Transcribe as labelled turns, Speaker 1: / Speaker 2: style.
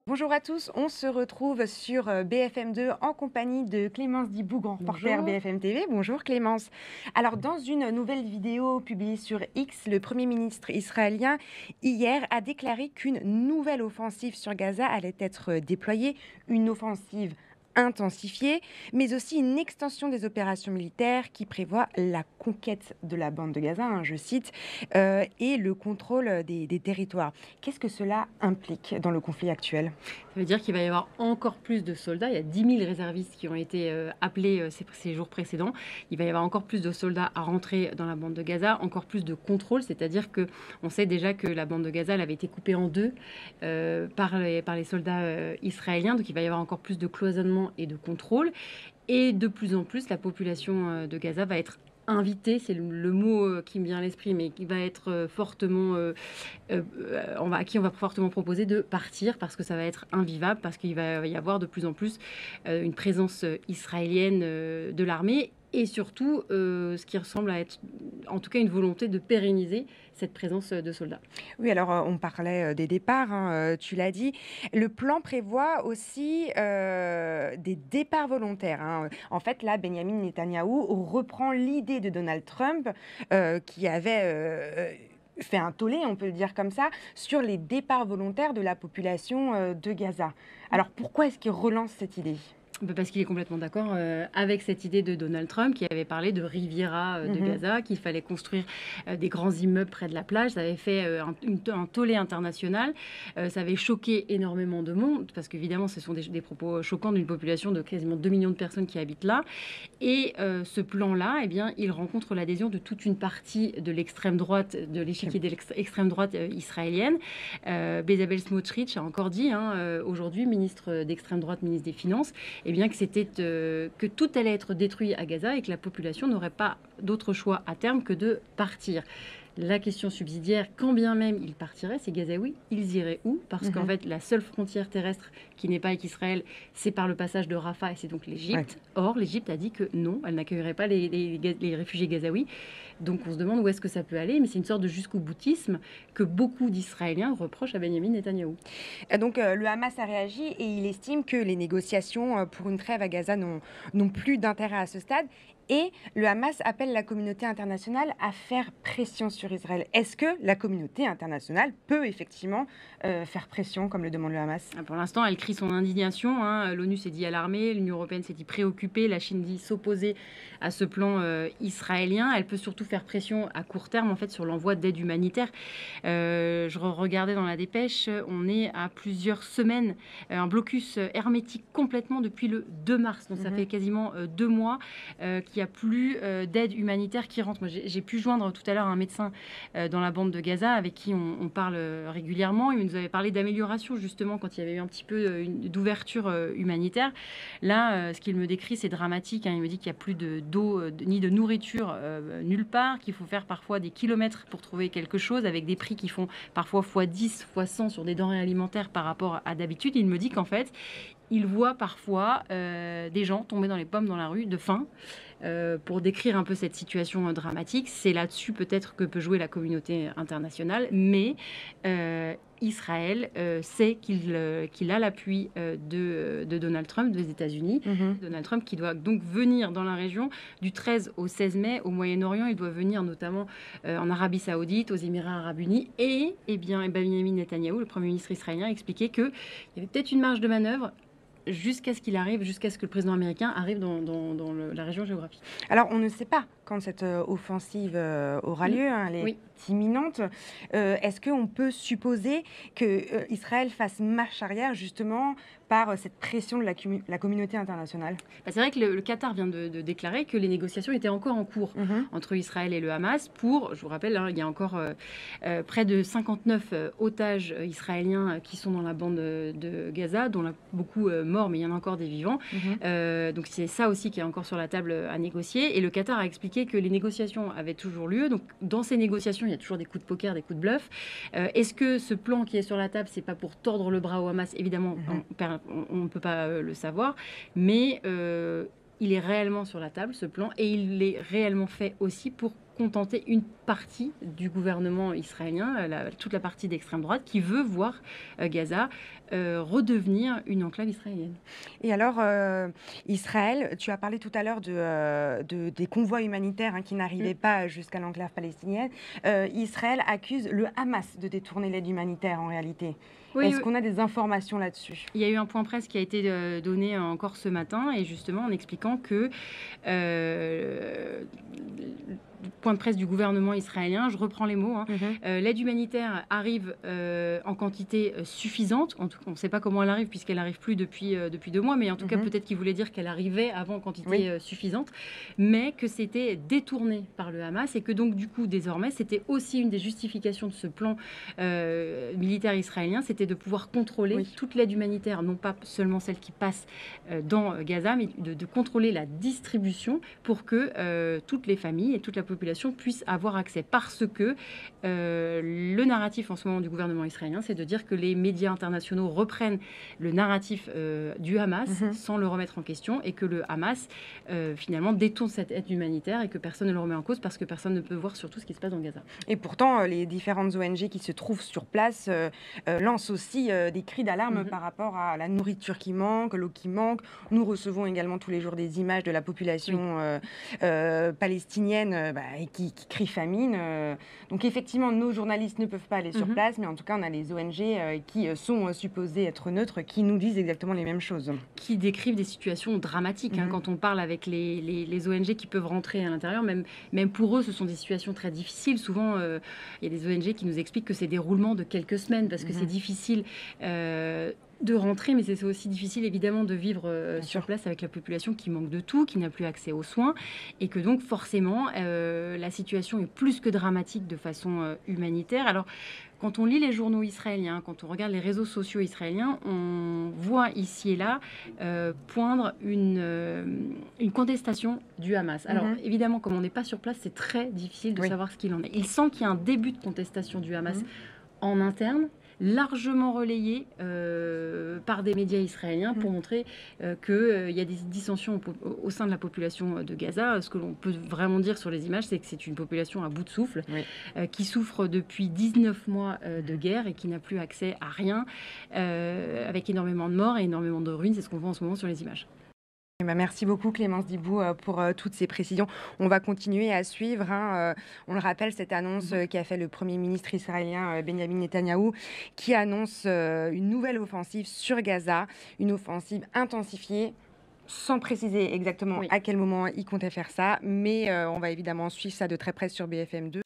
Speaker 1: Bonjour à tous, on se retrouve sur BFM2 en compagnie de Clémence Diboug, reporter BFM TV. Bonjour Clémence. Alors dans une nouvelle vidéo publiée sur X, le Premier ministre israélien hier a déclaré qu'une nouvelle offensive sur Gaza allait être déployée, une offensive intensifiée, mais aussi une extension des opérations militaires qui prévoit la conquête de la bande de Gaza, je cite, et le contrôle des territoires. Qu'est-ce que cela implique dans le conflit actuel ?
Speaker 2: Ça veut dire qu'il va y avoir encore plus de soldats. Il y a 10 000 réservistes qui ont été appelés ces jours précédents. Il va y avoir encore plus de soldats à rentrer dans la bande de Gaza, encore plus de contrôle, c'est-à-dire qu'on sait déjà que la bande de Gaza elle avait été coupée en deux par les soldats israéliens. Donc il va y avoir encore plus de cloisonnement et de contrôle. Et de plus en plus, la population de Gaza va être invité, c'est le mot qui me vient à l'esprit, mais qui va être à qui on va fortement proposer de partir parce que ça va être invivable, parce qu'il va y avoir de plus en plus une présence israélienne de l'armée et surtout ce qui ressemble à être en tout cas une volonté de pérenniser cette présence de soldats.
Speaker 1: Oui, alors on parlait des départs, tu l'as dit. Le plan prévoit aussi des départs volontaires. En fait, là, Benjamin Netanyahou reprend l'idée de Donald Trump qui avait fait un tollé, on peut le dire comme ça, sur les départs volontaires de la population de Gaza. Alors pourquoi est-ce qu'il relance cette idée ?
Speaker 2: Parce qu'il est complètement d'accord avec cette idée de Donald Trump qui avait parlé de Riviera de Gaza, qu'il fallait construire des grands immeubles près de la plage. Ça avait fait un tollé international. Ça avait choqué énormément de monde parce qu'évidemment, ce sont des propos choquants d'une population de quasiment 2 millions de personnes qui habitent là. Et ce plan-là, eh bien, il rencontre l'adhésion de toute une partie de l'extrême droite, de l'échiquier de l'extrême droite israélienne. Bezalel Smotrich a encore dit aujourd'hui, ministre d'extrême droite, ministre des Finances, eh bien, que tout allait être détruit à Gaza et que la population n'aurait pas d'autre choix à terme que de partir. La question subsidiaire, quand bien même ils partiraient, ces Gazaouis, ils iraient où ? Parce qu'en fait, la seule frontière terrestre qui n'est pas avec Israël, c'est par le passage de Rafah et c'est donc l'Égypte. Ouais. Or, l'Égypte a dit que non, elle n'accueillerait pas les réfugiés gazaouis. Donc on se demande où est-ce que ça peut aller, mais c'est une sorte de jusqu'au boutisme que beaucoup d'Israéliens reprochent à Benjamin Netanyahou.
Speaker 1: Donc le Hamas a réagi et il estime que les négociations pour une trêve à Gaza n'ont plus d'intérêt à ce stade. Et le Hamas appelle la communauté internationale à faire pression sur Israël. Est-ce que la communauté internationale peut effectivement faire pression, comme le demande le Hamas ?
Speaker 2: Pour l'instant, elle crie son indignation. L'ONU s'est dit alarmée, l'Union européenne s'est dit préoccupée, la Chine dit s'opposer à ce plan israélien. Elle peut surtout faire pression à court terme en fait, sur l'envoi d'aide humanitaire. Je regardais dans la dépêche, on est à plusieurs semaines, un blocus hermétique complètement depuis le 2 mars. Donc ça fait quasiment 2 mois qu'il n'y a plus d'aide humanitaire qui rentre. Moi, j'ai pu joindre tout à l'heure un médecin dans la bande de Gaza avec qui on parle régulièrement. Il nous avait parlé d'amélioration justement quand il y avait eu un petit peu d'ouverture humanitaire. Là, ce qu'il me décrit, c'est dramatique. Il me dit qu'il n'y a plus d'eau ni de nourriture nulle part, qu'il faut faire parfois des kilomètres pour trouver quelque chose avec des prix qui font parfois x10, x100 sur des denrées alimentaires par rapport à d'habitude. Il me dit qu'en fait, il voit parfois des gens tomber dans les pommes dans la rue de faim. Pour décrire un peu cette situation dramatique, c'est là-dessus peut-être que peut jouer la communauté internationale, mais Israël sait qu'il a l'appui de Donald Trump, des États-Unis. Donald Trump qui doit donc venir dans la région du 13 au 16 mai au Moyen-Orient. Il doit venir notamment en Arabie Saoudite, aux Émirats Arabes Unis. Et Benjamin Netanyahou, le Premier ministre israélien, expliquait qu'il y avait peut-être une marge de manœuvre jusqu'à ce qu'il arrive, jusqu'à ce que le président américain arrive dans la région géographique.
Speaker 1: Alors, on ne sait pas quand cette offensive aura lieu, elle est imminente. Est-ce qu'on peut supposer qu'Israël fasse marche arrière, justement, par cette pression de la communauté internationale ?
Speaker 2: C'est vrai que le Qatar vient de déclarer que les négociations étaient encore en cours entre Israël et le Hamas pour, je vous rappelle, il y a encore près de 59 otages israéliens qui sont dans la bande de Gaza, dont beaucoup morts, mais il y en a encore des vivants. Donc c'est ça aussi qui est encore sur la table à négocier. Et le Qatar a expliqué que les négociations avaient toujours lieu. Donc dans ces négociations, il y a toujours des coups de poker, des coups de bluff. Est-ce que ce plan qui est sur la table, c'est pas pour tordre le bras au Hamas ? Évidemment, on ne peut pas le savoir, mais il est réellement sur la table, ce plan, et il est réellement fait aussi pour contenter une partie du gouvernement israélien, toute la partie d'extrême droite, qui veut voir Gaza redevenir une enclave israélienne.
Speaker 1: Et alors, Israël, tu as parlé tout à l'heure des convois humanitaires qui n'arrivaient pas jusqu'à l'enclave palestinienne. Israël accuse le Hamas de détourner l'aide humanitaire en réalité.
Speaker 2: Oui,
Speaker 1: Est-ce qu'on a des informations là-dessus?
Speaker 2: Il y a eu un point presse qui a été donné encore ce matin, et justement en expliquant que point de presse du gouvernement israélien, je reprends les mots, l'aide humanitaire arrive en quantité suffisante. En tout cas, on ne sait pas comment elle arrive puisqu'elle n'arrive plus depuis 2 mois, mais en tout cas peut-être qu'il voulait dire qu'elle arrivait avant en quantité suffisante, mais que c'était détourné par le Hamas et que donc du coup désormais c'était aussi une des justifications de ce plan militaire israélien, c'était de pouvoir contrôler toute l'aide humanitaire, non pas seulement celle qui passe dans Gaza, mais de contrôler la distribution pour que toutes les familles et toute la population puisse avoir accès, parce que le narratif en ce moment du gouvernement israélien, c'est de dire que les médias internationaux reprennent le narratif du Hamas sans le remettre en question, et que le Hamas finalement détourne cette aide humanitaire et que personne ne le remet en cause parce que personne ne peut voir surtout ce qui se passe dans Gaza.
Speaker 1: Et pourtant, les différentes ONG qui se trouvent sur place lancent aussi des cris d'alarme par rapport à la nourriture qui manque, l'eau qui manque. Nous recevons également tous les jours des images de la population palestinienne qui crie famine. Donc effectivement, nos journalistes ne peuvent pas aller sur place, mais en tout cas, on a les ONG qui sont supposées être neutres, qui nous disent exactement les mêmes choses.
Speaker 2: Qui décrivent des situations dramatiques. Quand on parle avec les ONG qui peuvent rentrer à l'intérieur, même pour eux, ce sont des situations très difficiles. Souvent, il y a des ONG qui nous expliquent que c'est des roulements de quelques semaines, parce que c'est difficile de rentrer, mais c'est aussi difficile évidemment de vivre sur place avec la population qui manque de tout, qui n'a plus accès aux soins, et que donc forcément la situation est plus que dramatique de façon humanitaire. Alors quand on lit les journaux israéliens, quand on regarde les réseaux sociaux israéliens, on voit ici et là poindre une contestation du Hamas. Alors évidemment, comme on n'est pas sur place, c'est très difficile de savoir ce qu'il en est. Il semble qu'il y a un début de contestation du Hamas en interne, largement relayé par des médias israéliens pour montrer qu'il y a des dissensions au sein de la population de Gaza. Ce que l'on peut vraiment dire sur les images, c'est que c'est une population à bout de souffle, qui souffre depuis 19 mois de guerre et qui n'a plus accès à rien, avec énormément de morts et énormément de ruines. C'est ce qu'on voit en ce moment sur les images.
Speaker 1: Merci beaucoup Clémence Dibou pour toutes ces précisions. On va continuer à suivre. On le rappelle, cette annonce qu'a fait le Premier ministre israélien Benjamin Netanyahou, qui annonce une nouvelle offensive sur Gaza, une offensive intensifiée, sans préciser exactement à quel moment il comptait faire ça. Mais on va évidemment suivre ça de très près sur BFM2.